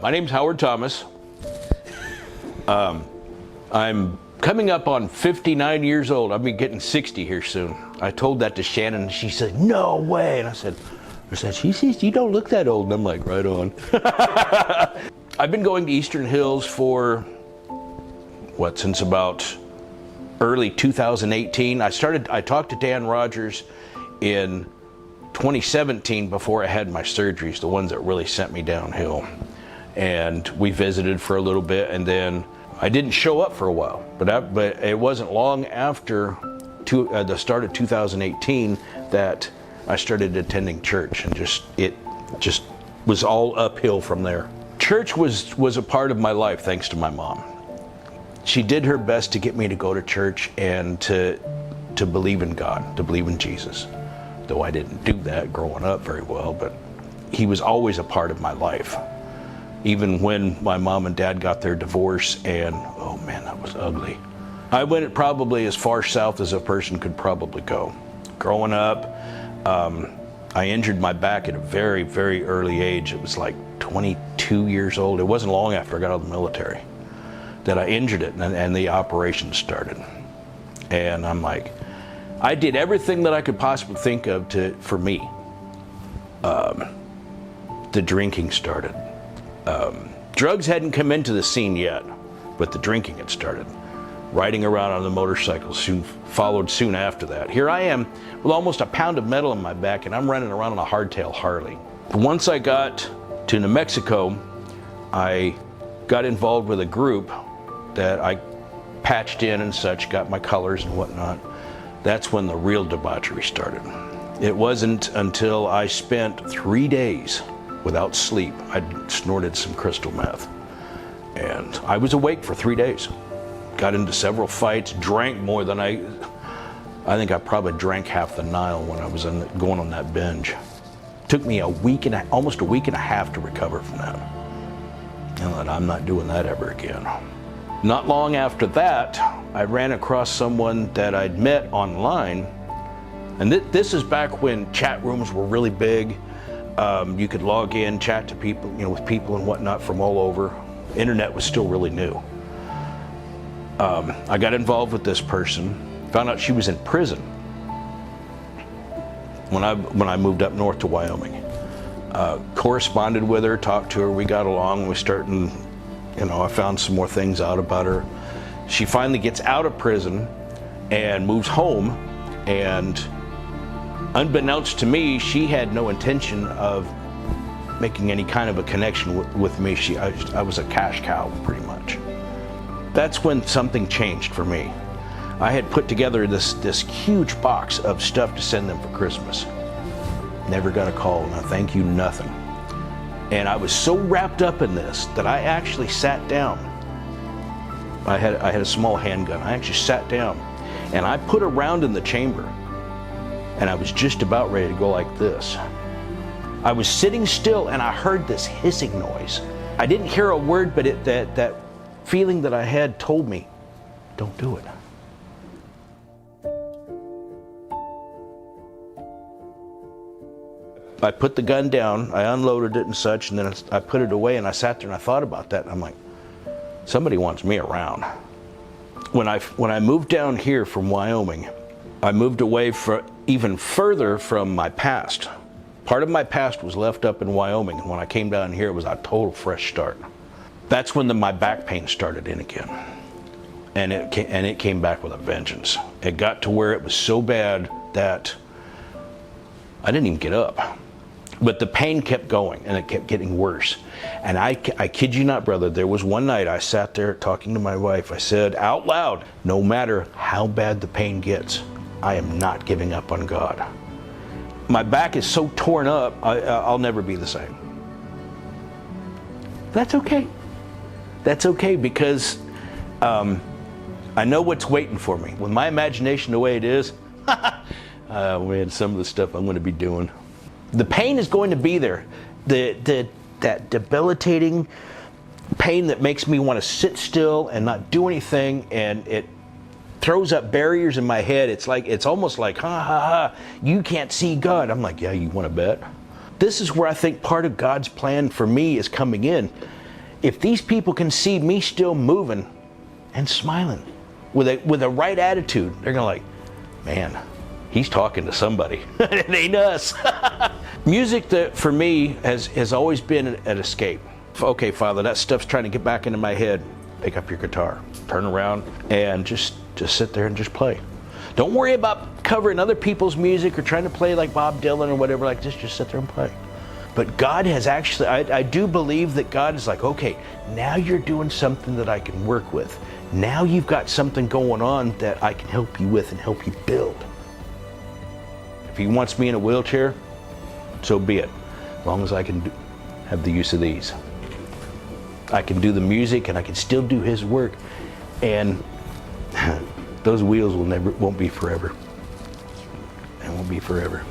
My name's Howard Thomas. I'm coming up on 59 years old. I'll be getting 60 here soon. I told that to Shannon and she said, "No way." And I said, "She says you don't look that old." And I'm like, right on. I've been going to Eastern Hills for, since about early 2018. I talked to Dan Rogers in 2017 before I had my surgeries, the ones that really sent me downhill. And we visited for a little bit, and then I didn't show up for a while. But it wasn't long after the start of 2018 that I started attending church, and it just was all uphill from there. Church was a part of my life thanks to my mom. She did her best to get me to go to church and to believe in God, to believe in Jesus. Though I didn't do that growing up very well, but he was always a part of my life. Even when my mom and dad got their divorce, and oh man, that was ugly. I went probably as far south as a person could probably go. Growing up, I injured my back at a very, very early age. It was like 22 years old. It wasn't long after I got out of the military that I injured it, and the operation started. And I'm like, I did everything that I could possibly think of for me. The drinking started. Drugs hadn't come into the scene yet, but the drinking had started. Riding around on the motorcycle followed soon after that. Here I am with almost a pound of metal in my back, and I'm running around on a hardtail Harley. Once I got to New Mexico, I got involved with a group that I patched in and such, got my colors and whatnot. That's when the real debauchery started. It wasn't until I spent 3 days without sleep. I'd snorted some crystal meth, and I was awake for 3 days. Got into several fights, drank more than I think I probably drank half the Nile when I was going on that binge. Took me almost a week and a half to recover from that. And I'm not doing that ever again. Not long after that, I ran across someone that I'd met online, and this is back when chat rooms were really big. You could log in, chat to people, with people and whatnot from all over. Internet was still really new. I got involved with this person, found out she was in prison when I moved up north to Wyoming. Corresponded with her, talked to her, we got along, we started, I found some more things out about her. She finally gets out of prison and moves home, and unbeknownst to me, she had no intention of making any kind of a connection with me. I was a cash cow, pretty much. That's when something changed for me. I had put together this huge box of stuff to send them for Christmas. Never got a call, no thank you, nothing. And I was so wrapped up in this that I actually sat down. I had a small handgun. I actually sat down and I put a round in the chamber. And I was just about ready to go like this. I was sitting still and I heard this hissing noise. I didn't hear a word, but that feeling that I had told me, don't do it. I put the gun down, I unloaded it and such, and then I put it away, and I sat there and I thought about that, and I'm like, somebody wants me around. When I moved down here from Wyoming, I moved away even further from my past. Part of my past was left up in Wyoming, and when I came down here, it was a total fresh start. That's when my back pain started in again, and it came back with a vengeance. It got to where it was so bad that I didn't even get up, but the pain kept going, and it kept getting worse. And I kid you not, brother, there was one night I sat there talking to my wife. I said out loud, no matter how bad the pain gets, I am not giving up on God. My back is so torn up, I'll never be the same. That's okay. That's okay, because I know what's waiting for me. With my imagination the way it is, man, some of the stuff I'm going to be doing. The pain is going to be there. That debilitating pain that makes me want to sit still and not do anything, and it throws up barriers in my head. It's almost like, ha ha ha, you can't see God. I'm like, yeah, you want to bet? This is where I think part of God's plan for me is coming in. If these people can see me still moving and smiling with a right attitude, they're gonna like, man, he's talking to somebody. It ain't us. Music that for me has always been an escape. Okay, Father, that stuff's trying to get back into my head. Pick up your guitar, turn around, and just sit there and just play. Don't worry about covering other people's music or trying to play like Bob Dylan or whatever like this. Just sit there and play. But God has actually, I do believe that God is like, okay, now you're doing something that I can work with. Now you've got something going on that I can help you with and help you build. If He wants me in a wheelchair, so be it. As long as I can have the use of these. I can do the music and I can still do His work, and those wheels won't be forever. They won't be forever.